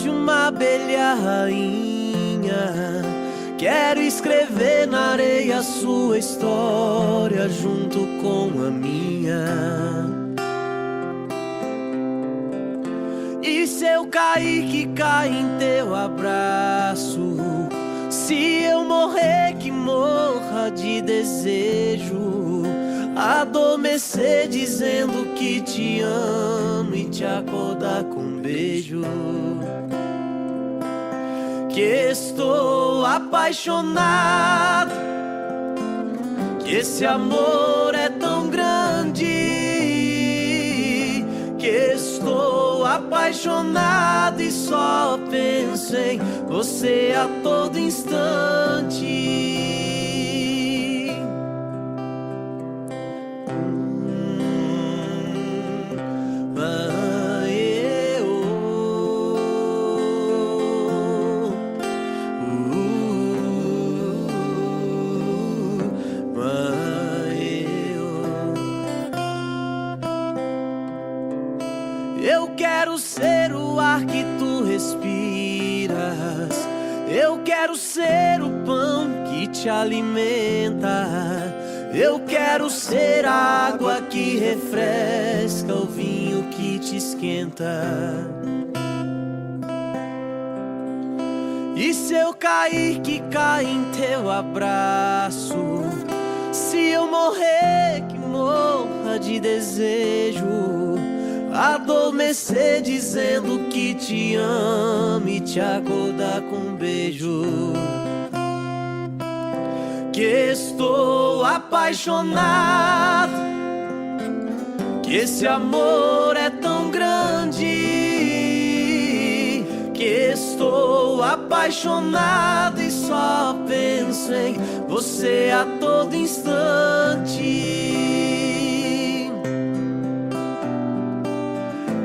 fosse uma abelha rainha. Quero escrever na areia sua história junto com a minha. E se eu cair, que cai em teu abraço. Se eu morrer, que morra de desejo. Adormecer dizendo que te amo e te acordar com um beijo. Que estou apaixonado, que esse amor é tão grande. Que estou apaixonado e só penso em você a todo instante. Eu quero ser o ar que tu respiras. Eu quero ser o pão que te alimenta. Eu quero ser a água que refresca, o vinho que te esquenta. E se eu cair, que cai em teu abraço. Se eu morrer, que morra de desejo. Adormecer dizendo que te amo e te acordar com um beijo. Que estou apaixonado, que esse amor é tão grande. Que estou apaixonado e só penso em você a todo instante.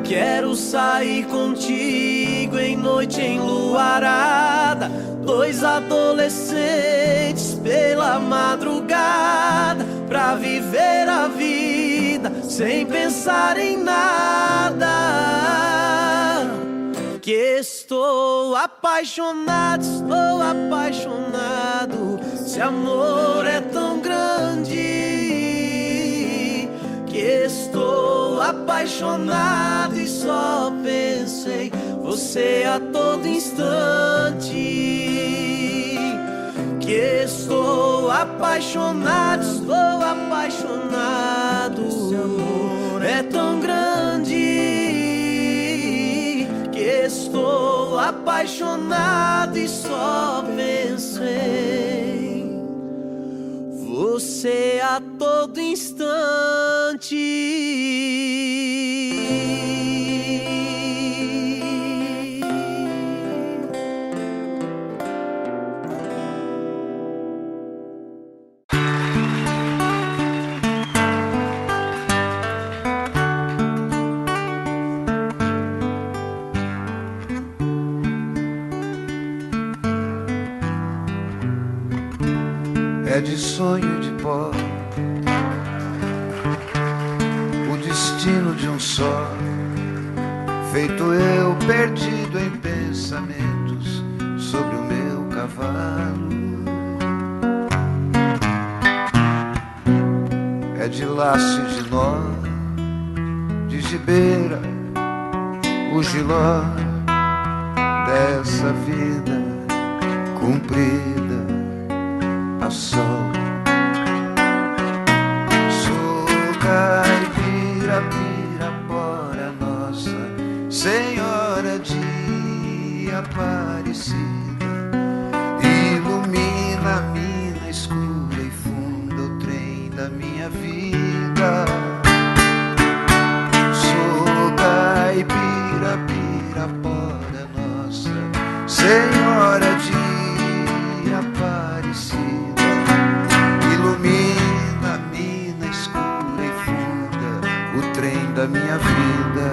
Quero sair contigo em noite enluarada. Dois adolescentes pela madrugada, pra viver a vida sem pensar em nada. Que estou apaixonado, estou apaixonado. Esse amor é tão grande. Que estou apaixonado e só penso em você a todo instante. Que estou apaixonado, estou apaixonado. Esse amor é tão grande. Que estou apaixonado e só penso em você a todo instante. É de sonho de pó o destino de um só, feito eu perdido em pensamentos sobre o meu cavalo. É de laço e de nó, de gibeira, o giló dessa vida cumprida a sol. Sou caipira, pirapora nossa Senhora de Aparecida. Ilumina a mina escura e funda o trem da minha vida. Sou caipira, pirapora nossa Senhora de Aparecida. Ilumina a mina escura e funda o trem da minha vida.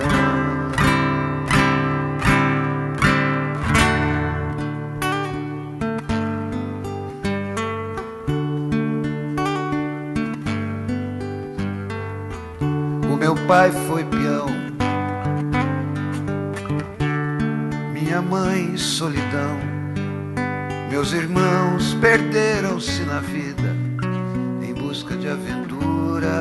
O meu pai foi peão, minha mãe, solidão. Meus irmãos perderam-se na vida em busca de aventuras.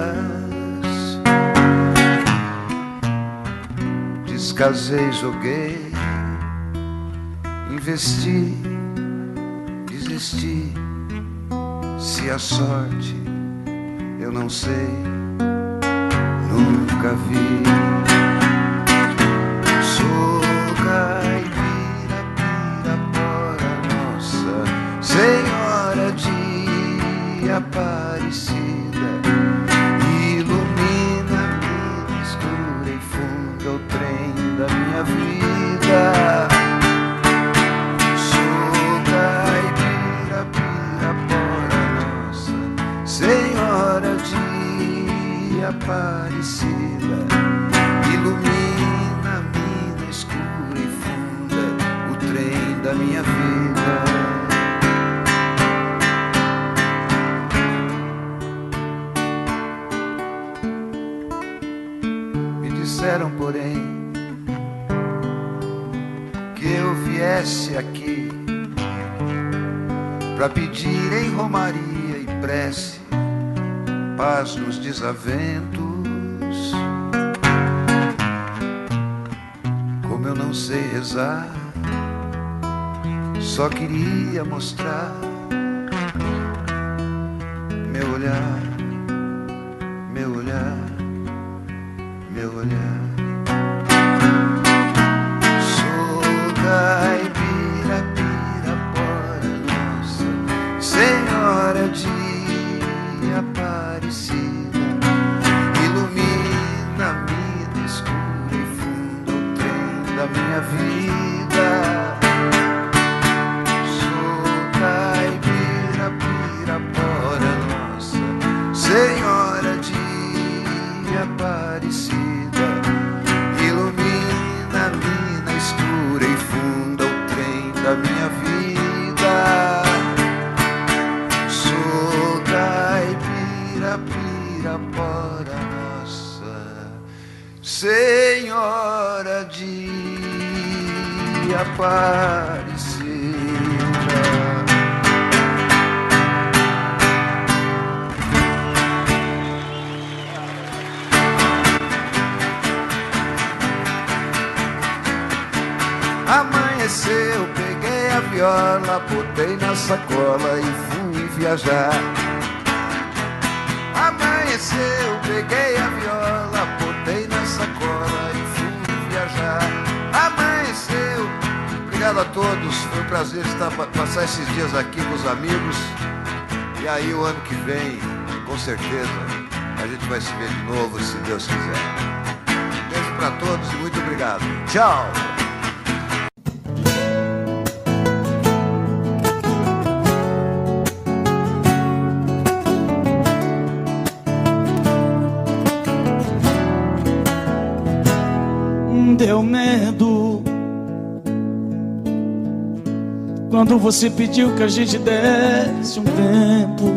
Descasei, joguei, investi, desisti. Se a sorte eu não sei, nunca vi. Sou caipira, Pirapora, Nossa Senhora de Aparecida. Ilumina-me escura e funda o trem da minha vida. Senhora de Aparecida, ilumina-me na escura e funda o trem da minha vida. Me disseram, porém, que eu viesse aqui pra pedir em romaria e prece paz nos desaventos. Como eu não sei rezar, só queria mostrar meu olhar, meu olhar, meu olhar. Sou caipira, Pirapora, Nossa Senhora de Aparecida, ilumina-me na escura e funda o trem da minha vida. Sou caipira, Pirapora, Nossa Senhora de Aparecida, ilumina-me na escura e funda o trem da minha vida. Pirapora, Nossa Senhora de Aparecida. Amanheceu, peguei a viola, botei na sacola e fui viajar. Amanheceu, peguei a viola, botei na sacola e fui viajar. Amanheceu, obrigado a todos, foi um prazer passar esses dias aqui com os amigos. E aí o ano que vem, com certeza, a gente vai se ver de novo, se Deus quiser. Beijo pra todos e muito obrigado. Tchau! Deu medo quando você pediu que a gente desse um tempo.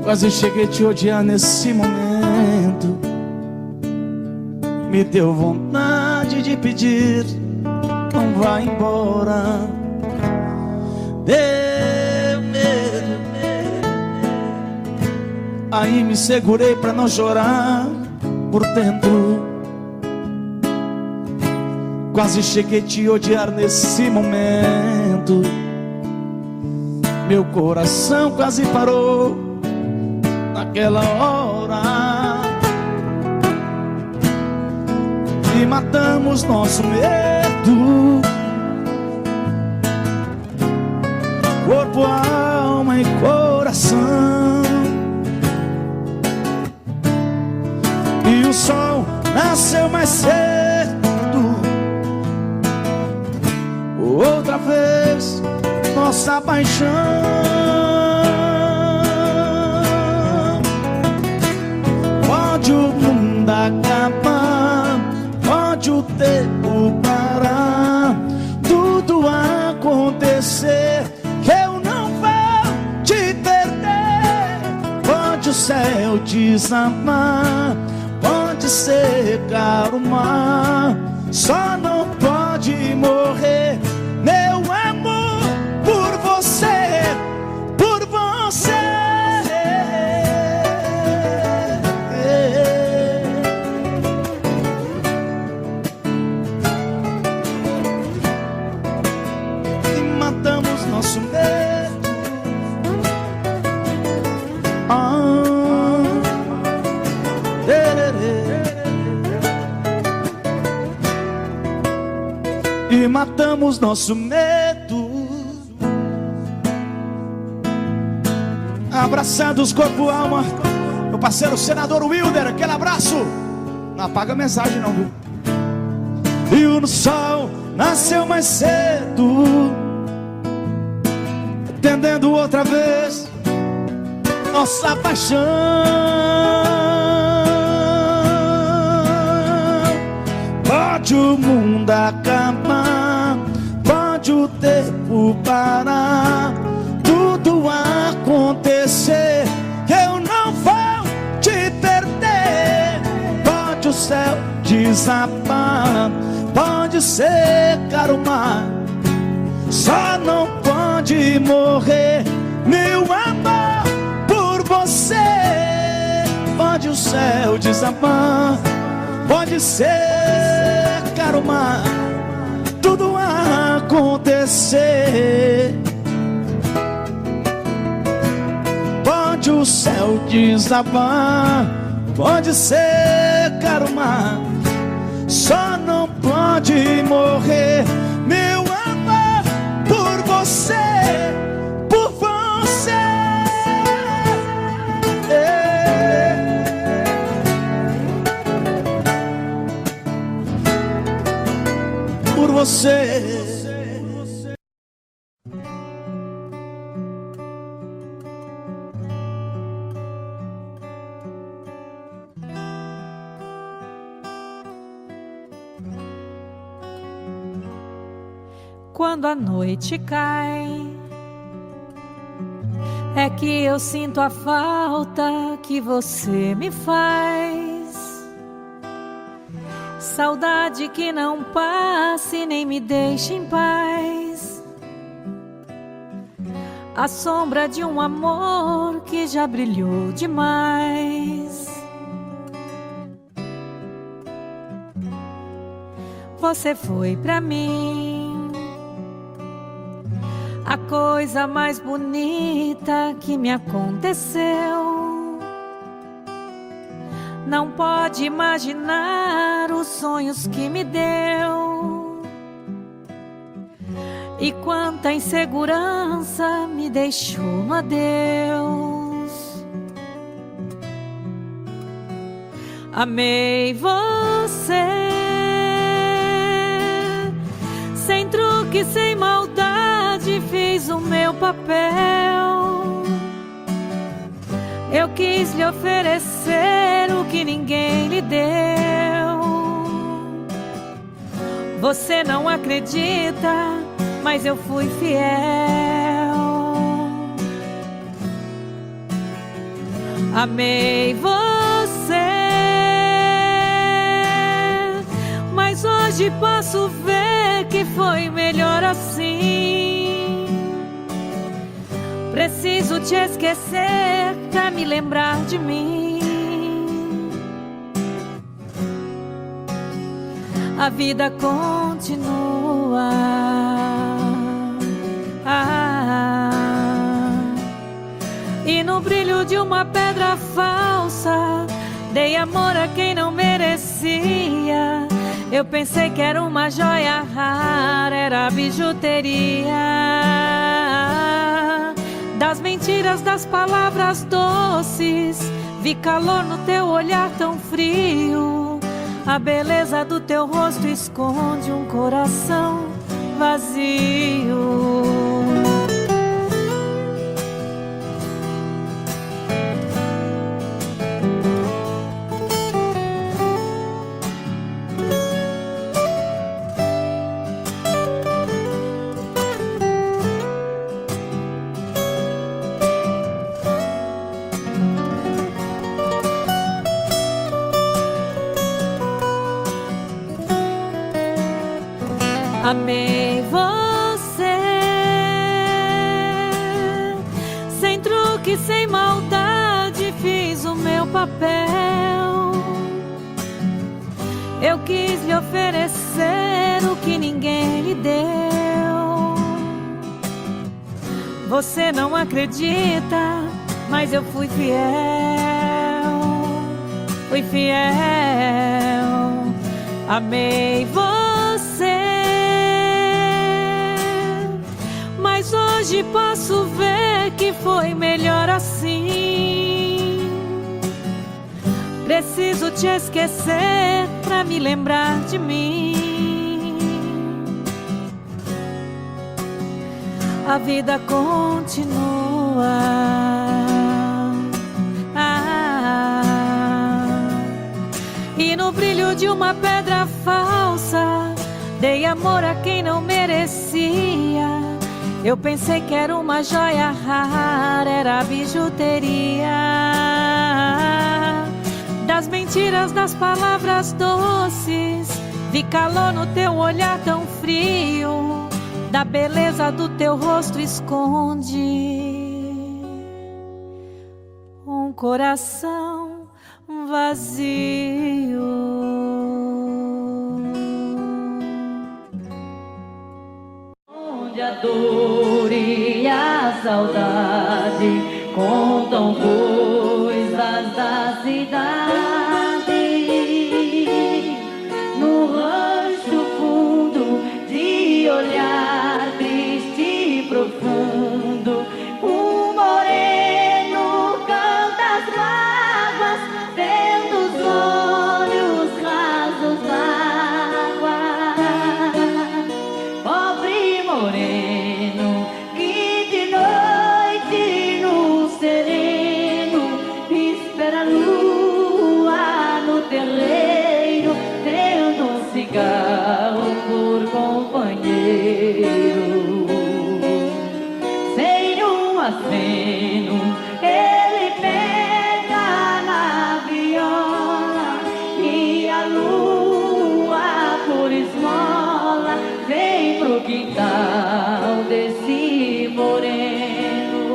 Quase cheguei a te odiar nesse momento. Me deu vontade de pedir, não vá embora. Deu medo, aí me segurei pra não chorar por dentro. Quase cheguei a te odiar nesse momento. Meu coração quase parou naquela hora. E matamos nosso medo, corpo, alma e coração. E o sol nasceu mais cedo. Outra vez nossa paixão. Pode o mundo acabar, pode o tempo parar, tudo acontecer, que eu não vou te perder. Pode o céu desamar, pode secar o mar, só não pode morrer. Meu amor por você, por você. E matamos nosso medo. E matamos nosso medo, abraçados corpo, alma. Meu parceiro senador Wilder, aquele abraço. Não apaga a mensagem não, viu? E o sol nasceu mais cedo, entendendo outra vez nossa paixão. Pode o mundo acabar, pode o tempo parar, tudo acontecer, eu não vou te perder. Pode o céu desabar, pode secar o mar, só não pode morrer. Meu amor por você, pode o céu desabar, pode secar o mar, tudo acontecer. Pode o céu desabar, pode secar o mar, só não pode morrer. Meu amor por você, por você. Por você. Quando a noite cai, é que eu sinto a falta que você me faz. Saudade que não passe nem me deixe em paz. A sombra de um amor que já brilhou demais. Você foi pra mim a coisa mais bonita que me aconteceu. Não pode imaginar os sonhos que me deu. E quanta insegurança me deixou no adeus. Amei você, sem truque, sem maldade, fiz o meu papel. Eu quis lhe oferecer o que ninguém lhe deu. Você não acredita, mas eu fui fiel. Amei você, mas hoje posso ver que foi melhor assim. Preciso te esquecer pra me lembrar de mim. A vida continua. E no brilho de uma pedra falsa, dei amor a quem não merecia. Eu pensei que era uma joia rara, era bijuteria. Das mentiras, das palavras doces, vi calor no teu olhar tão frio. A beleza do teu rosto esconde um coração vazio. Amei você, sem truque, sem maldade, fiz o meu papel. Eu quis lhe oferecer o que ninguém lhe deu. Você não acredita, mas eu fui fiel. Fui fiel. Amei você, mas hoje posso ver que foi melhor assim. Preciso te esquecer pra me lembrar de mim. A vida continua. E no brilho de uma pedra falsa, dei amor a quem não merecia. Eu pensei que era uma joia rara, era bijuteria. Das mentiras, das palavras doces, vi calor no teu olhar tão frio. Da beleza do teu rosto esconde um coração vazio. Onde a dor e a saudade contam coisas da cidade, no rancho fundo de olhar triste e profundo, um moreno canta as mágoas, vendo os olhos rasos d'água. Pobre moreno que de noite no sereno espera a lua no terreiro, tendo um cigarro por companheiro. Sem um aceno ele pega na viola, e a lua por esmola vem pro quintal desse moreno.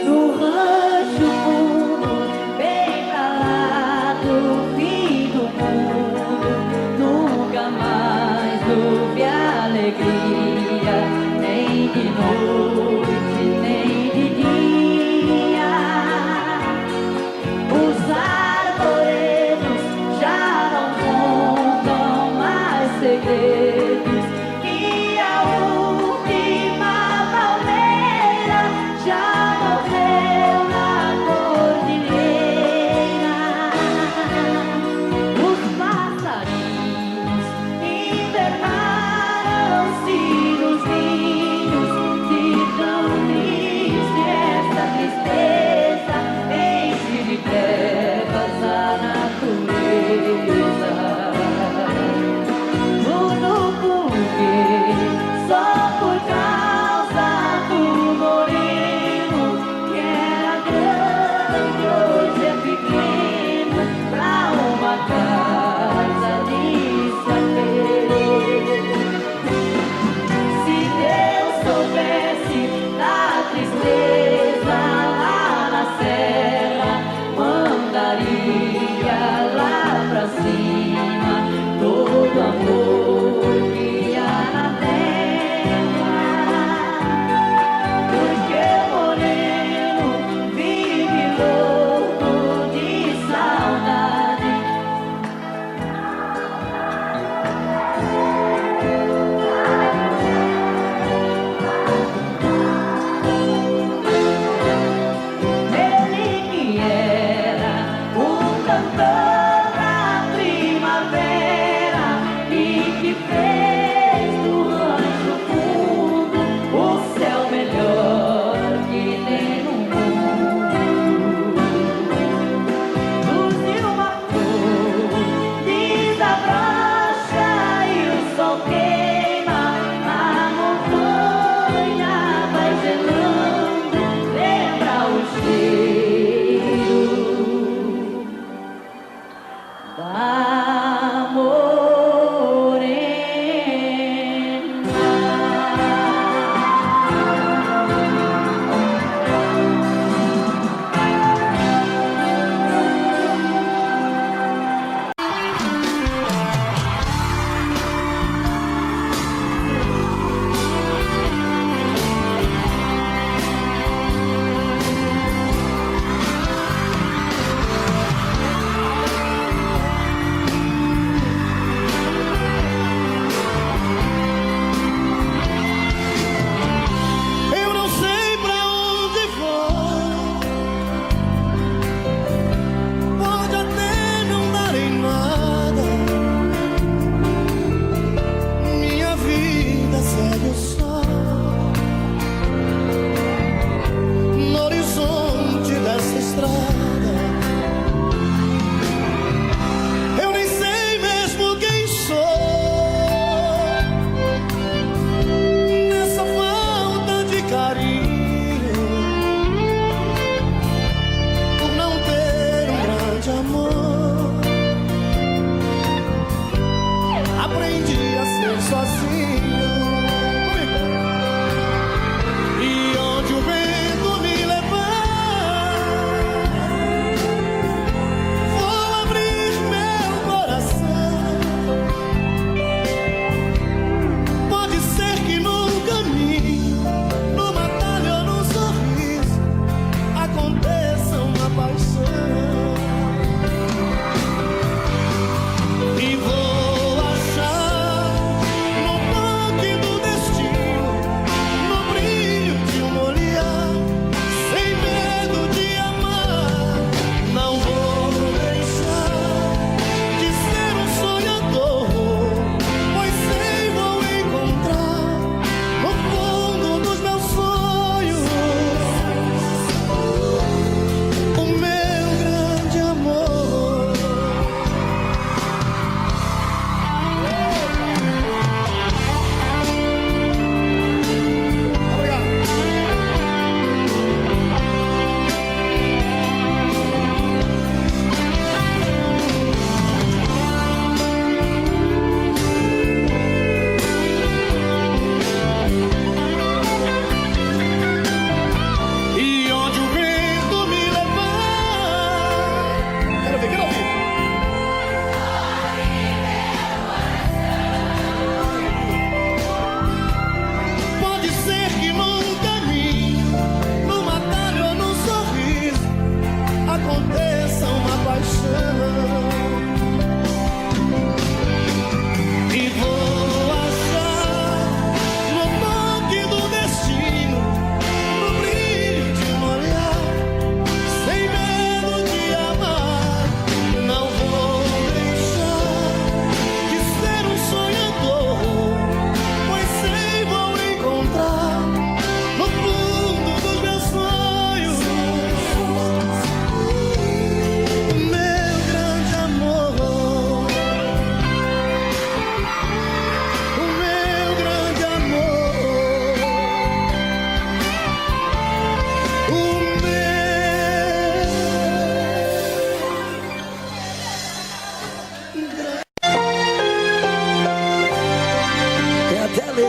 No rancho fundo, bem calado, fim do mundo, nunca mais houve alegria, nem de noite, nem de dia. Os arvoredos já não contam mais segredos, e a última palmeira já morreu na cordilheira. Os passarinhos invernaram-se nos ninhos, de tão triste essa tristeza enche de trevas a natureza. Tudo porque só por causa do moreno, que era grande, hoje é pequeno, pra uma casa de sapê. Se Deus soubesse da tristeza lá na serra, mandaria lá pra cima todo amor que há na terra. Porque o moreno vive louco de saudade. Ele que era um cantor da primavera e que fez do rancho fundo o céu melhor que tem no mundo. Luziu uma flor, desabrocha e o sol queima, a montanha vai gelando, lembra o cheiro da morena.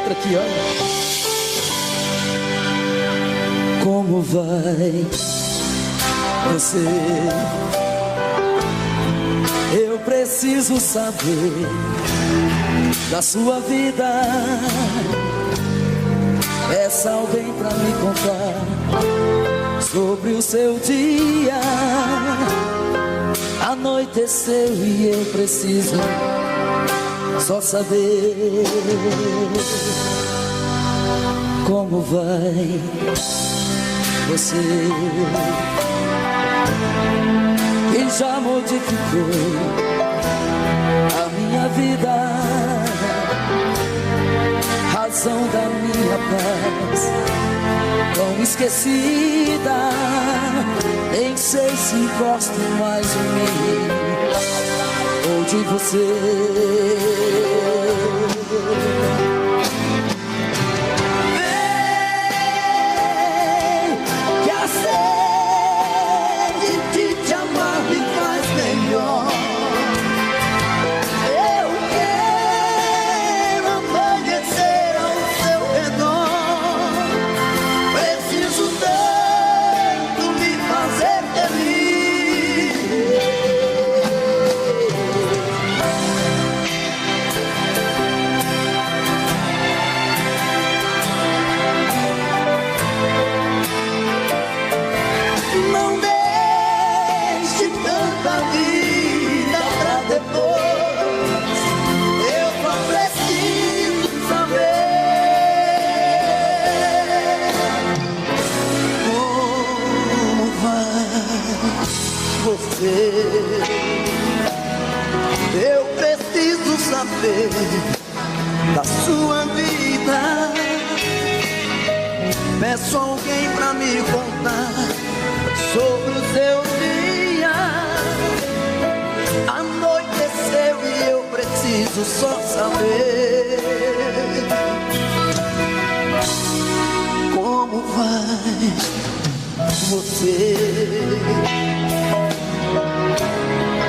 letra aqui, ó. Como vai você? Eu preciso saber da sua vida. Peça alguém pra me contar sobre o seu dia. Anoiteceu e eu preciso só saber como vai você, que já modificou a minha vida, razão da minha paz, tão esquecida. Nem sei se gosto mais de mim ou de você. Vem, que a sede de te amar me faz melhor. Eu quero amanhecer ao seu redor. Preciso tanto me fazer feliz. Não deixe tanta vida pra depois. Eu só preciso saber como vai você. Eu preciso saber da sua vida. Peço alguém pra me contar sobre o seu dia. Anoiteceu e eu preciso só saber como vai você,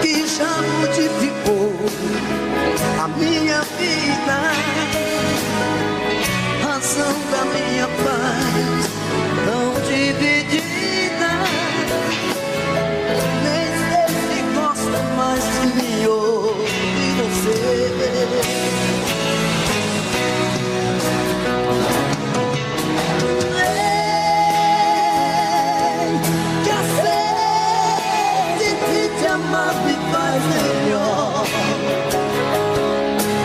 que já modificou a minha vida, razão da minha paz, tão dividida. Nem sei se gosta mais de mim ou de você. Vem, que a sede de te amar me faz melhor.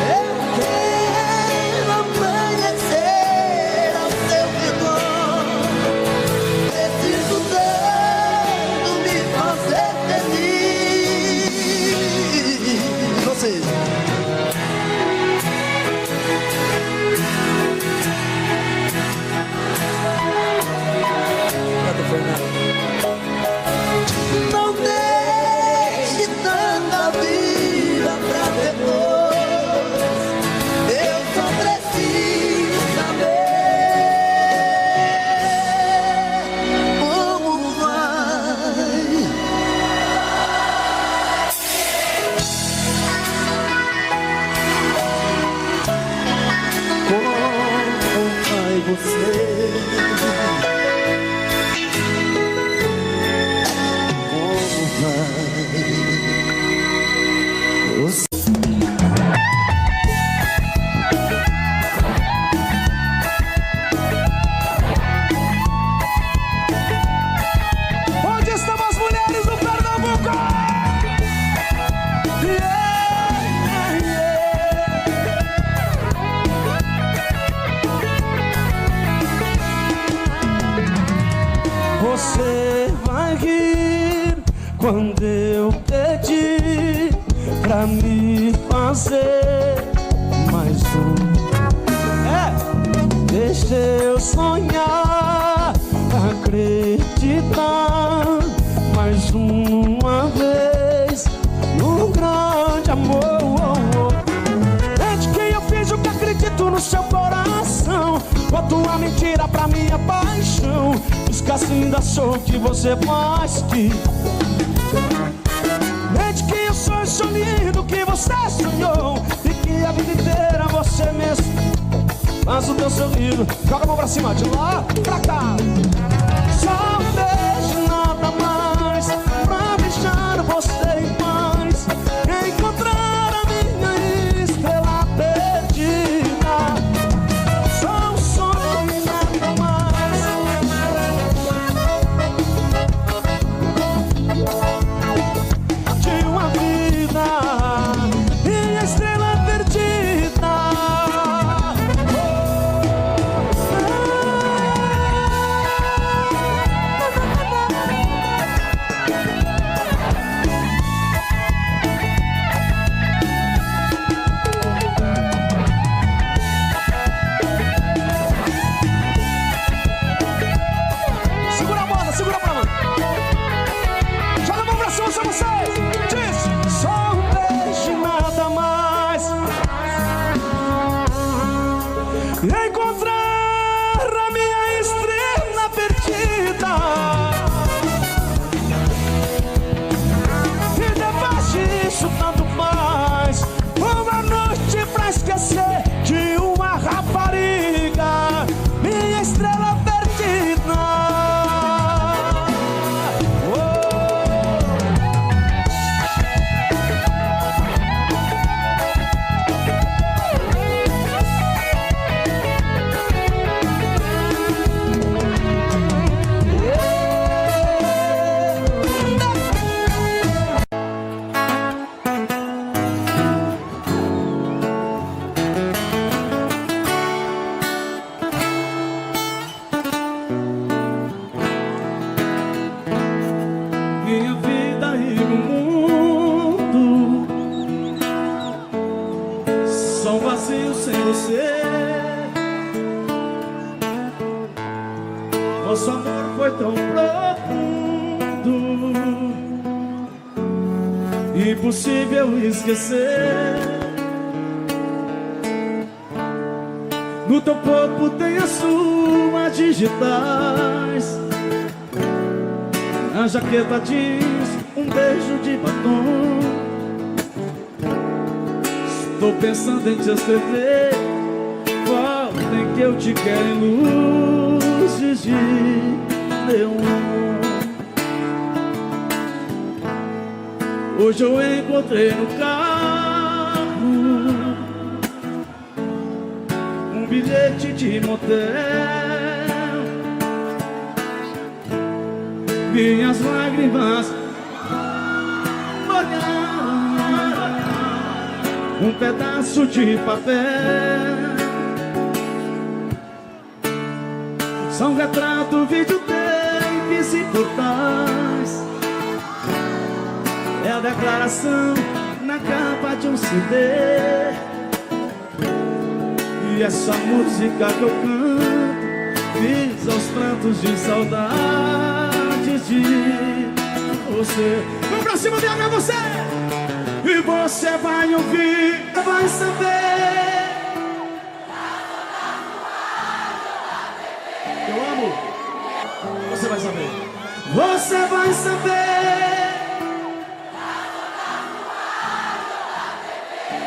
Eu quero amanhecer ao seu redor. Preciso tanto me fazer feliz. Você. Não deixe tanta vida pra depois. Eu só preciso saber como vai. Como vai você? Onde estão as mulheres do Pernambuco? Você vai rir quando eu pedir pra me fazer mais um. Deixa eu sonhar, acreditar mais uma vez no grande amor. Desde que eu fiz o que acredito no seu coração, boto uma mentira pra minha paixão. Esquece, ainda sou o que você faz que. Desde que eu sonho lindo que você sonhou, e que a vida inteira você mesmo faz o bandido. Joga a mão pra cima, de lá pra cá. Só um beijo, nada mais, pra deixar você em paz, encontrar a minha estrela perdida. Só um sonho e nada mais. De uma vida, minha estrela perdida. Segura a moda, segura a mão. Joga a mão pra cima, só vocês. Diz, só um beijo e nada mais. Encontrar a minha estrela perdida. E depois disso tanto mais, uma noite pra esquecer de uma rapariga, minha estrela perdida. Minha vida e o mundo são vazios sem você. Nosso amor foi tão profundo, impossível esquecer. No teu corpo tem as suas digitais, a jaqueta diz um beijo de batom. Estou pensando em te escrever, volta em que eu te quero em luzes de neon. Hoje eu encontrei no carro um bilhete de motel. Minhas lágrimas molharam um pedaço de papel. São retrato, videotapes e portais. É a declaração na capa de um CD. E essa música que eu canto fiz aos prantos de saudade de você. Vamos pra cima dela, é você. E você vai ouvir, vai saber. Eu amo. Você vai saber. Você vai saber.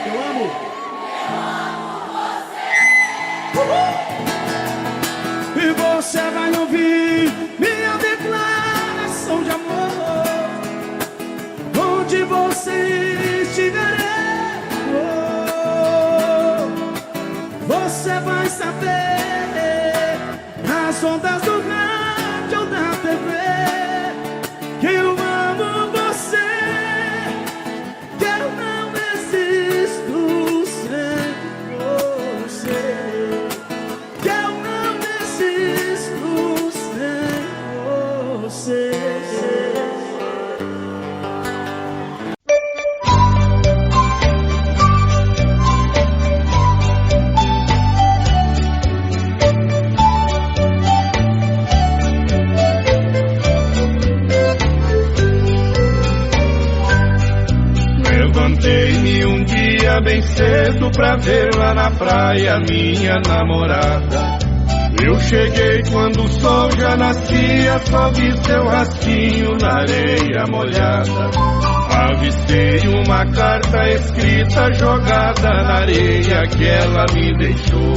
Eu amo. E você vai ouvir minha declaração de amor. Onde você estiver, você vai saber. Nas ondas do rádio ou da TV, que eu amo você, que eu não existo sem você, que eu não existo sem você. Levantei-me um dia bem cedo pra ver lá na praia minha namorada. Eu cheguei quando o sol já nascia, só vi seu rastinho na areia molhada. Avistei uma carta escrita jogada na areia que ela me deixou.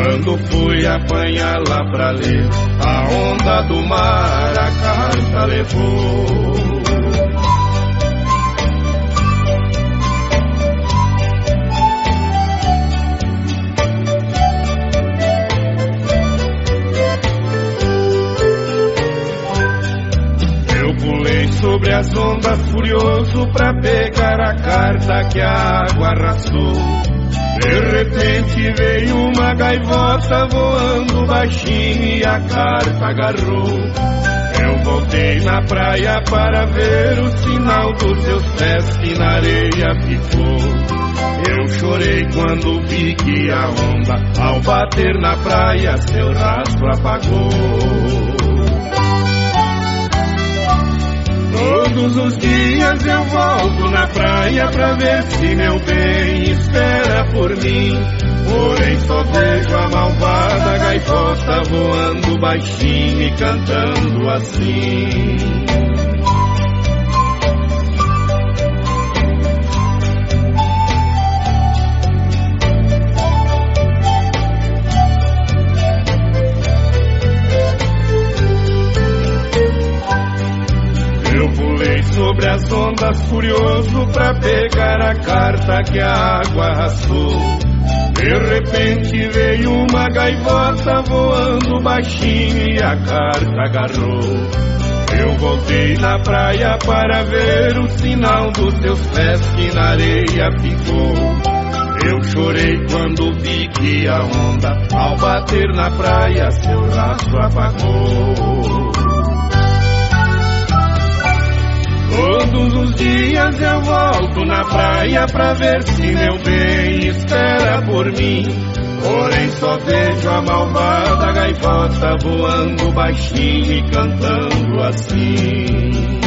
Quando fui apanhar lá pra ler, a onda do mar a carta levou. Sobre as ondas furioso pra pegar a carta que a água arrastou. De repente veio uma gaivota voando baixinho e a carta agarrou. Eu voltei na praia para ver o sinal dos seus pés que na areia ficou. Eu chorei quando vi que a onda ao bater na praia seu rastro apagou. Todos os dias eu volto na praia pra ver se meu bem espera por mim. Porém só vejo a malvada gaivota voando baixinho e cantando assim. Sobre as ondas furioso pra pegar a carta que a água arrastou. De repente veio uma gaivota voando baixinho e a carta agarrou. Eu voltei na praia para ver o sinal dos seus pés que na areia ficou. Eu chorei quando vi que a onda ao bater na praia seu rastro apagou. Todos os dias eu volto na praia pra ver se meu bem espera por mim. Porém só vejo a malvada gaivota voando baixinho e cantando assim.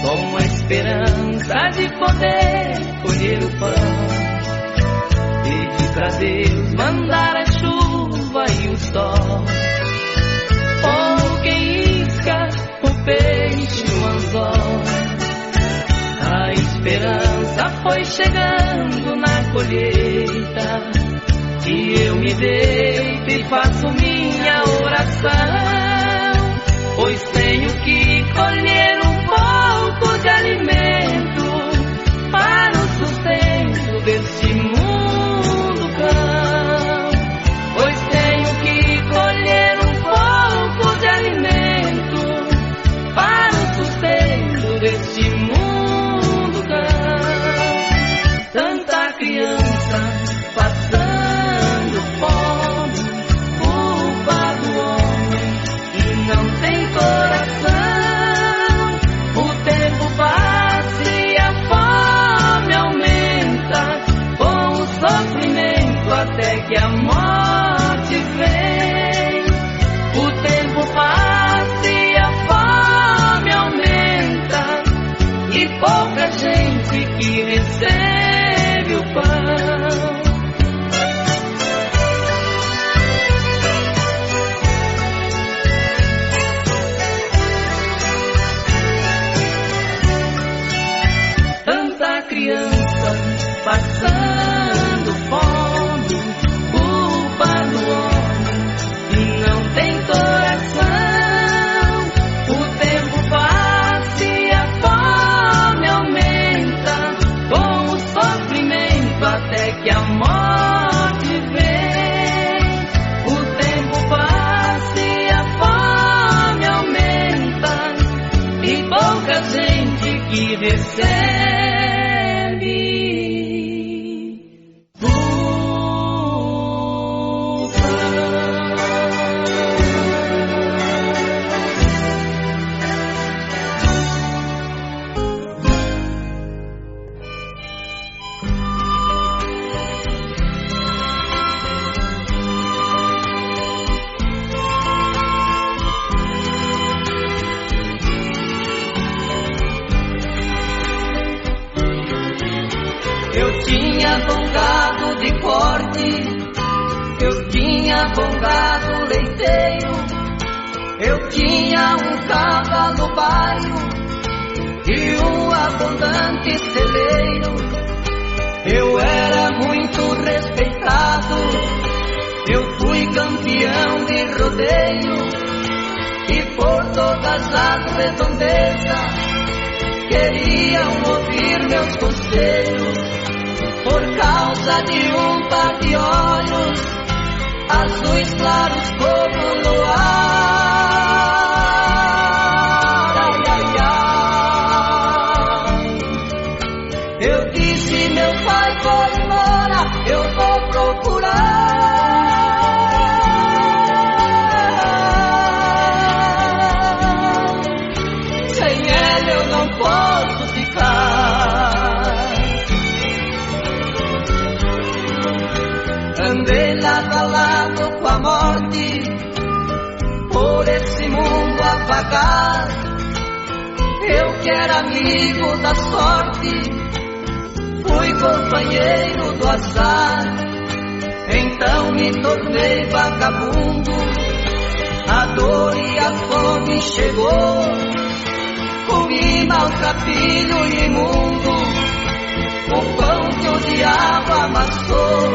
Com a esperança de poder colher o pão, pedi pra Deus mandar a chuva e o sol. Oh, quem isca o peixe no anzol. A esperança foi chegando na colheita, e eu me deito e faço minha oração, pois tenho que colher um pouco de alimento para o sustento deste mundo cão. Pois tenho que colher um pouco de alimento para o sustento deste mundo cão. Tanta criança passando fome, culpa do homem que não tem coração. O tempo passa e a fome aumenta, com o sofrimento até que a morte vem. O tempo passa e a fome aumenta, e pouca gente que recebe o pão. Criança passando fome, culpa do homem que não tem coração. O tempo passa e a fome aumenta, com o sofrimento até que a morte vem. O tempo passa e a fome aumenta, e pouca gente que recebe. tinha bom gado de corte, eu tinha bom gado leiteiro, eu tinha um cavalo baio e um abundante celeiro. Eu era muito respeitado, eu fui campeão de rodeio, e por todas as redondezas queriam ouvir meus conselhos. Por causa de um par de olhos azuis claros como o luar, ai, ai, ai. Eu disse, meu pai, vou embora, eu vou procurar. Sem ela eu não posso ficar. Andei lado a lado com a morte, por esse mundo a vagar. Eu que era amigo da sorte, fui companheiro do azar. Então me tornei vagabundo, a dor e a fome chegou. Comi maltrapilho e imundo, o pão que o diabo amassou.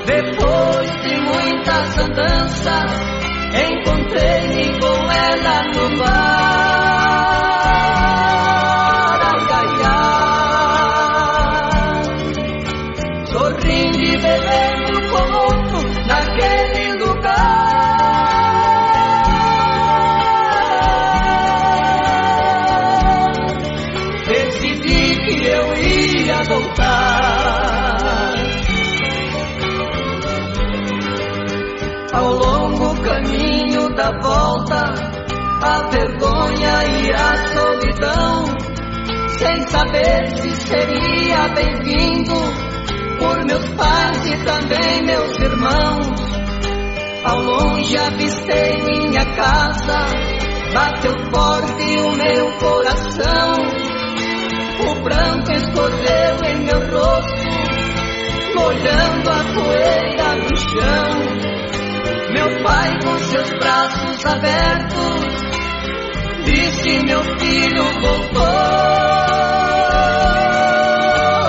Depois de muitas andanças, encontrei-me com ela no bar, ai, ai, ai. Sorrindo e bebendo com outro naquele lugar. Decidi que eu ia voltar. Ao longo caminho da volta, a vergonha e a solidão, sem saber se seria bem-vindo por meus pais e também meus irmãos. Ao longe avistei minha casa, bateu forte o meu coração. O branco escorreu em meu rosto, molhando a poeira no chão. Meu pai com seus braços abertos disse, meu filho voltou.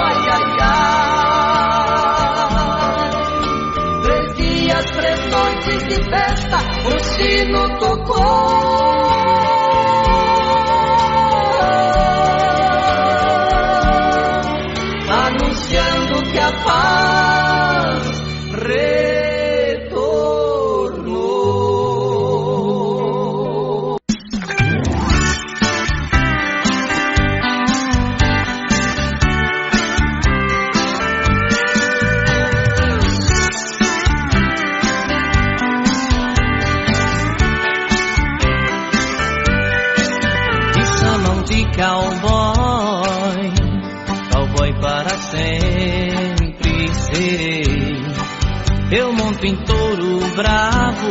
Ai, ai, ai. 3 dias, 3 noites de festa, o sino tocou. Anunciando que a paz cowboy para sempre serei. Eu monto em touro bravo,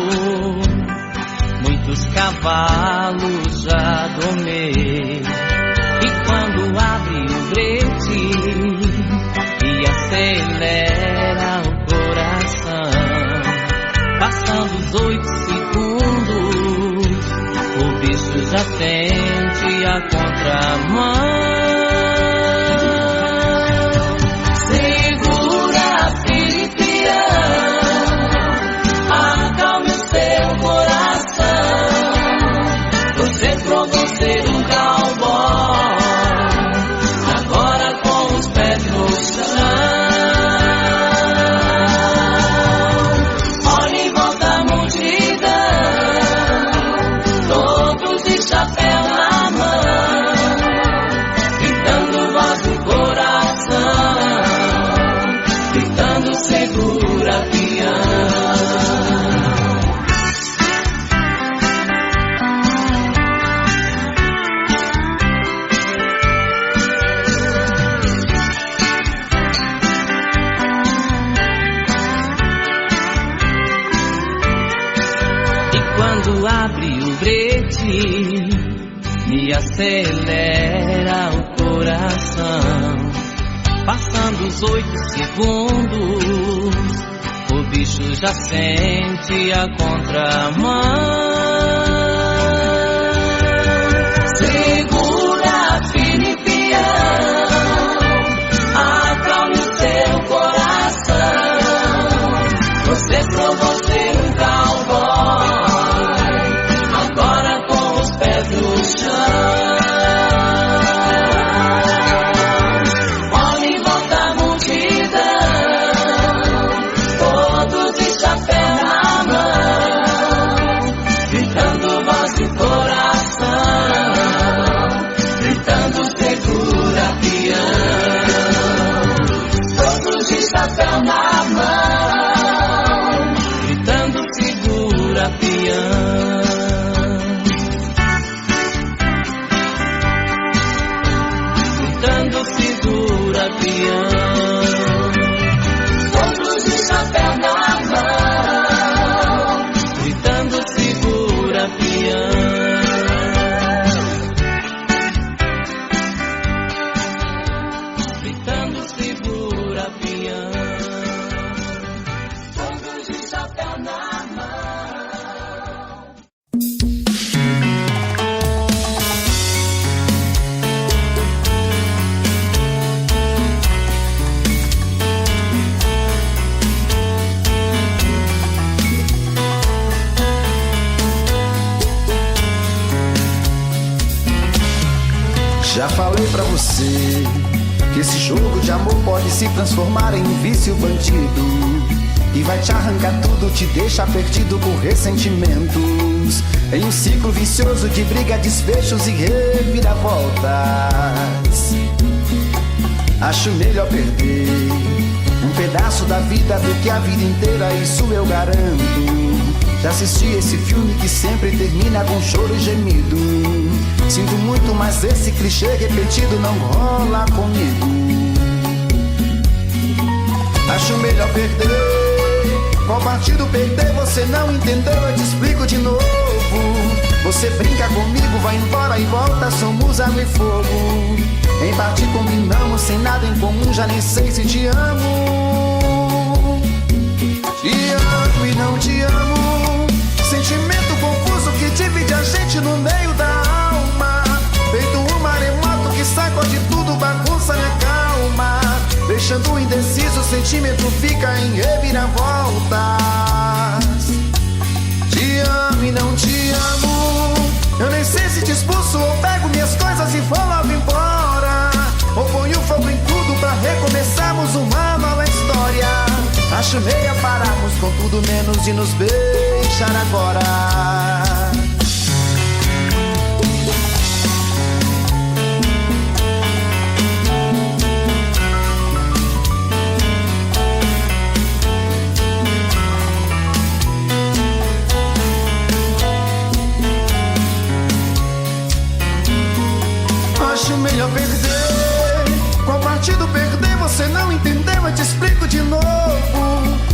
muitos cavalos já domei. E quando abre o brete e acelera o coração, passando os 8 segundos, o bicho já tende a contramão. Segura, Pipião, acalme o seu coração. Você provou ser um cowboy, agora com os pés no chão. Olhe em volta a multidão, todos de chapéu na mão, gritando voz do coração, gritando segura, peão. E quando abre o brete, me acelera o coração. Passando os 8 segundos, o bicho já sente a contramão. Segura, Filipião, acalme o seu coração. Você provou ser um cowboy, agora com os pés no chão. Chapéu na mão, gritando segura peão. Gritando segura peão. Todos de chapéu na mão, gritando segura peão. Gritando segura peão. Já falei pra você que esse jogo de amor pode se transformar em um vício bandido, e vai te arrancar tudo, te deixa perdido por ressentimentos, em um ciclo vicioso de briga, desfechos e reviravoltas. Acho melhor perder um pedaço da vida do que a vida inteira, isso eu garanto. Já assisti esse filme que sempre termina com choro e gemido. Sinto muito, mas esse clichê repetido não rola comigo. Acho melhor perder. Qual partido perder? Você não entendeu, eu te explico de novo. Você brinca comigo, vai embora e volta, somos água e fogo. Em parte combinamos, sem nada em comum, já nem sei se te amo. Te amo e não te amo. Sentimento confuso que divide a gente no meio da alma. Feito um maremoto que sacode tudo, bagunça minha calma. Deixando indeciso, o sentimento fica em reviravoltas. Te amo e não te amo. Eu nem sei se te expulso ou pego minhas coisas e vou logo embora, ou ponho fogo em tudo pra recomeçarmos uma nova história. Acho meia pararmos com tudo menos de nos beijar agora. Acho melhor perder. Qual partido perder? Você não entendeu, eu te explico de novo.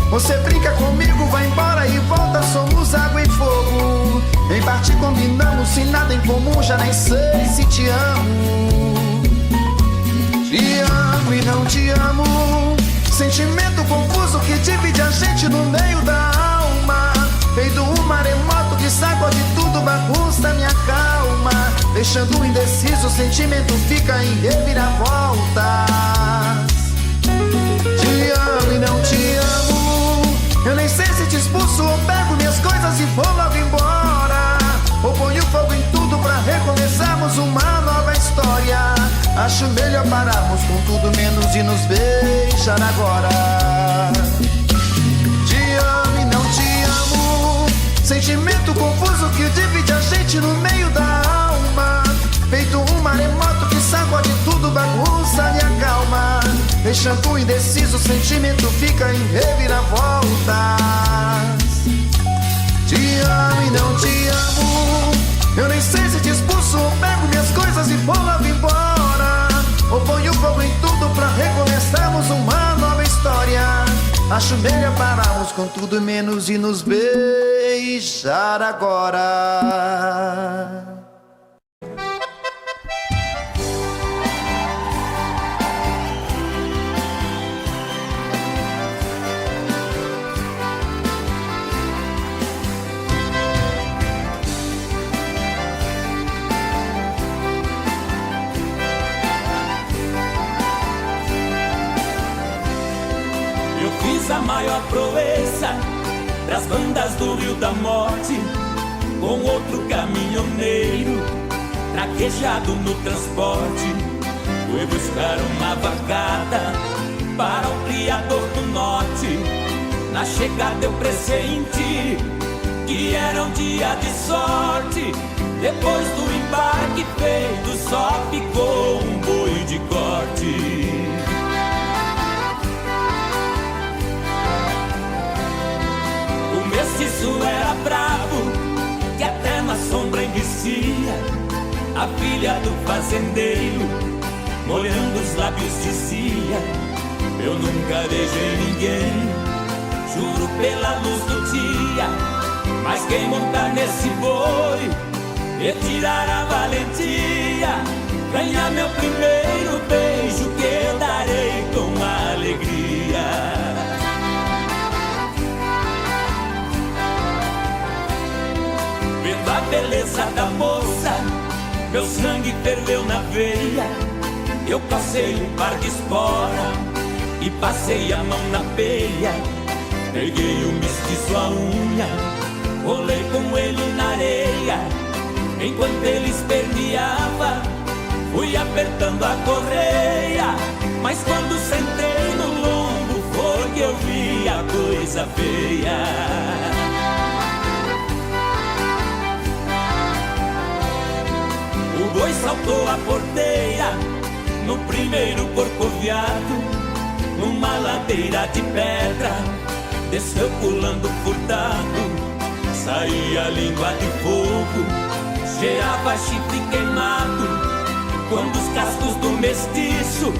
Você brinca comigo, vai embora e volta, somos água e fogo. Em parte combinamos, sem nada em comum, já nem sei se te amo. Te amo e não te amo. Sentimento confuso que divide a gente no meio da alma. Feito um maremoto que sacode tudo, bagunça minha calma. Deixando indeciso, o sentimento fica em reviravoltas. Te amo e não te amo. Eu nem sei se te expulso ou pego minhas coisas e vou logo embora, ou ponho fogo em tudo pra recomeçarmos uma nova história. Acho melhor pararmos com tudo menos de nos beijar agora. Te amo e não te amo. Sentimento confuso que divide a gente no meio da alma. Feito um maremoto que sacode tudo, bagunça minha calma. Deixando indeciso, o sentimento fica em reviravoltas. Te amo e não te amo. Eu nem sei se te expulso ou pego minhas coisas e vou logo embora, ou ponho fogo em tudo pra recomeçarmos uma nova história. Acho melhor pararmos com tudo menos de nos beijar agora. das bandas do Rio da Morte, com outro caminhoneiro, traquejado no transporte, foi buscar uma vacada para o criador do norte. Na chegada eu pressenti que era um dia de sorte. Depois do embarque feito, só ficou um boi de corte. O mestiço era bravo, que até na sombra envicia. A filha do fazendeiro, molhando os lábios, dizia: eu nunca beijei ninguém, juro pela luz do dia. Mas quem montar nesse boi e tirar a valentia, ganhar meu primeiro beijo, que eu darei com alegria. Vendo a beleza da moça, meu sangue ferveu na veia. Eu passei um par de espora e passei a mão na peia. Peguei o mestiço à unha, rolei com ele na areia. Enquanto ele esperneava, fui apertando a correia. Mas quando sentei no lombo, foi que eu vi a coisa feia. O boi saltou a porteira no primeiro corcoviado, numa ladeira de pedra, desceu pulando furtado. Saía a língua de fogo, cheirava chifre queimado. Quando os cascos do mestiço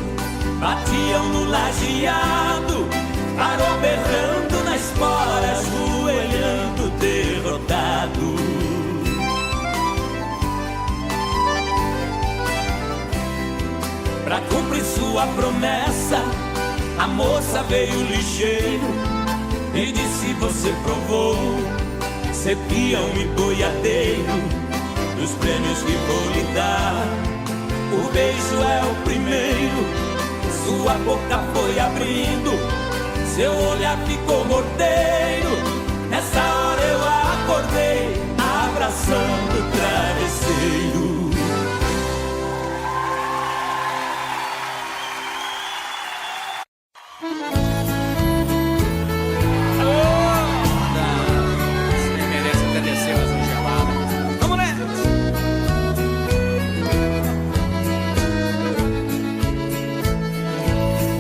batiam no lajeado, parou berrando na espora, ajoelhando derrotado. Pra cumprir sua promessa, a moça veio ligeiro e disse: você provou ser peão e boiadeiro, dos prêmios que vou lhe dar, o beijo é o primeiro. Sua boca foi abrindo, seu olhar ficou morteiro. Nessa hora eu acordei, abraçando o travesseiro.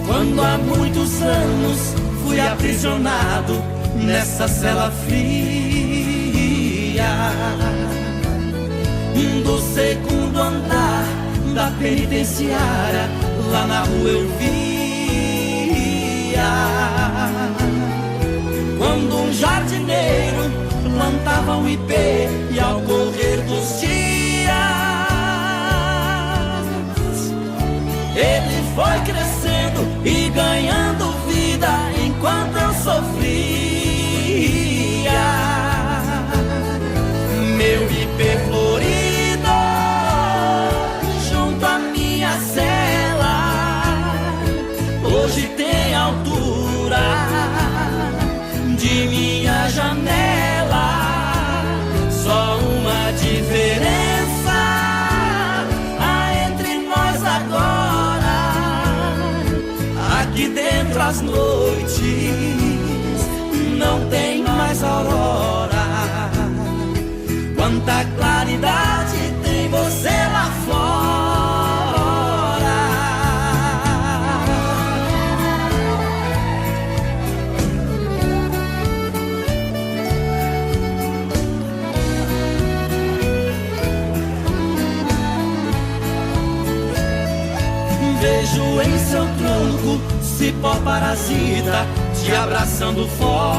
Quando há muitos anos fui aprisionado nessa cela fria do segundo andar da penitenciária, lá na rua eu via quando um jardineiro plantava um ipê, e ao correr dos dias ele foi crescendo e ganhando vida enquanto eu sofria. Meu ipê florido junto à minha cela hoje tem altura de minha janela. Só uma diferença há entre nós agora: aqui dentro as noites não tem mais aurora. Quanta claridade tem você lá fora. Vejo em seu tronco cipó parasita te abraçando forte.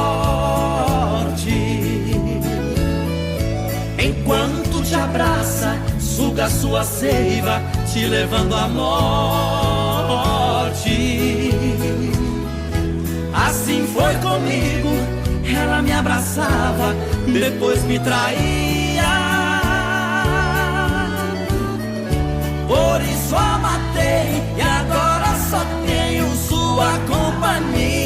Enquanto te abraça, suga sua seiva, te levando à morte. Assim foi comigo, ela me abraçava, depois me traía. Por isso a matei e agora só tenho sua companhia.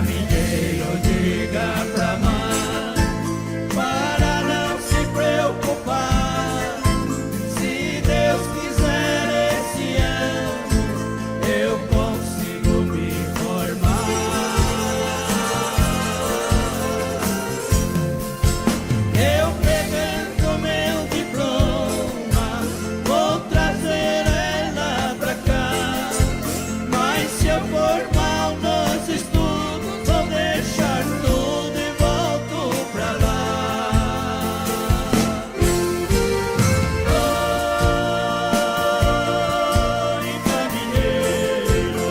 caminheiro, diga pra mãe para não se preocupar. Se Deus quiser esse ano eu consigo me formar. Eu pegando meu diploma vou trazer ela pra cá. Mas se eu for mal nos estudos vou deixar tudo e volto pra lá. Oi, caminheiro,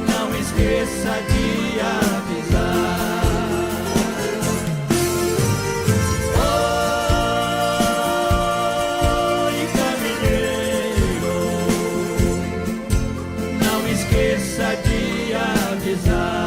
não esqueça de avisar. Oi, caminheiro, não esqueça de avisar.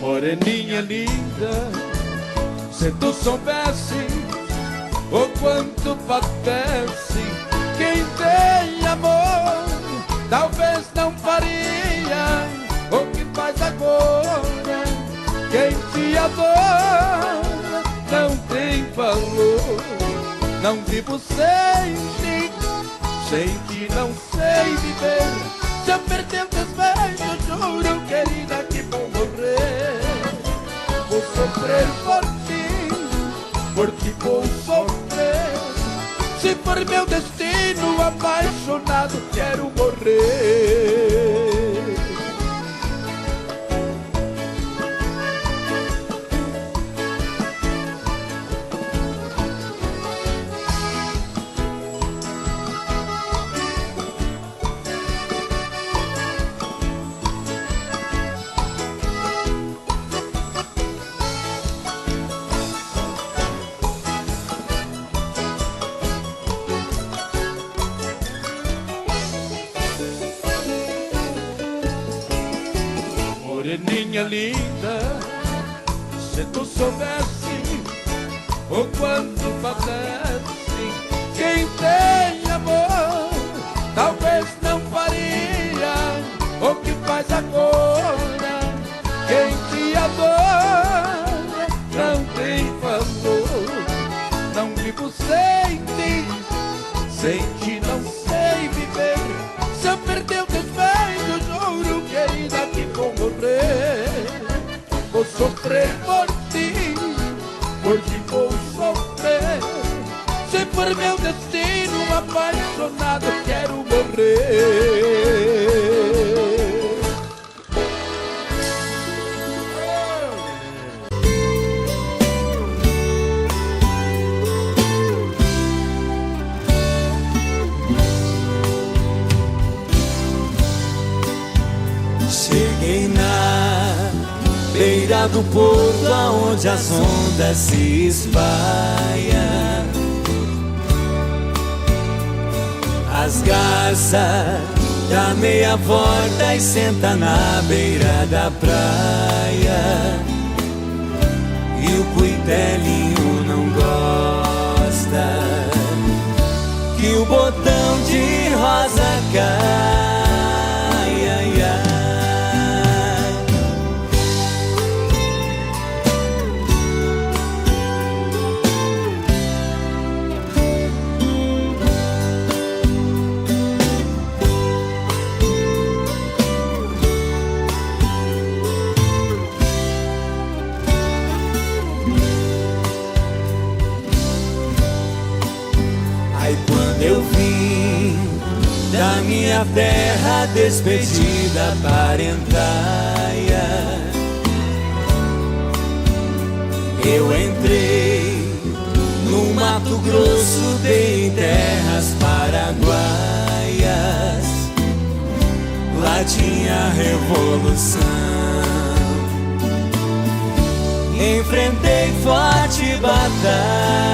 Moreninha linda, se tu soubesse o quanto padece quem tem amor, talvez não faria o que faz agora. Quem te adora não tem valor. Não vivo sem ti, sem ti não sei viver. Se eu perder teus beijos, juro, querida, que vou morrer. Vou sofrer por ti vou sofrer. Se for meu destino, apaixonado, quero morrer. Moreninha linda, se tu soubesse o quanto padece quem tem amor, talvez não faria o que faz agora. Quem te adora não tem valor. Não vivo sem ti, sem ti não sei viver. Se eu perder o teus beijos, juro, querida, que vou morrer. Vou sofrer por ti vou sofrer. Se for meu destino, apaixonado, quero morrer. Cheguei na beira do porto, aonde as ondas se espalham. As garças dá meia volta e senta na beira da praia. E o cuitelinho não gosta que o botão de rosa cai. Ai, ai. terra despedida, parentaia. Eu entrei no Mato Grosso, dei terras paraguaias. Lá tinha revolução. Enfrentei forte batalha.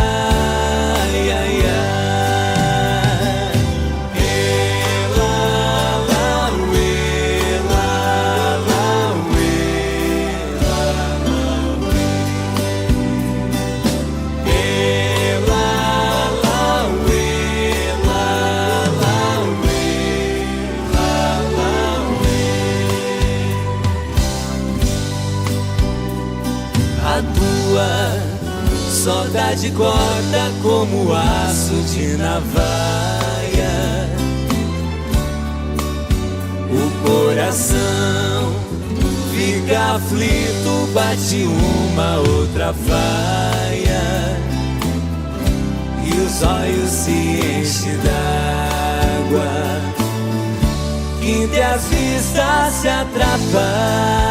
Saudade corta como aço de navalha. O coração fica aflito, bate uma outra faia. E os olhos se enchem d'água, que as vistas se atrapalham.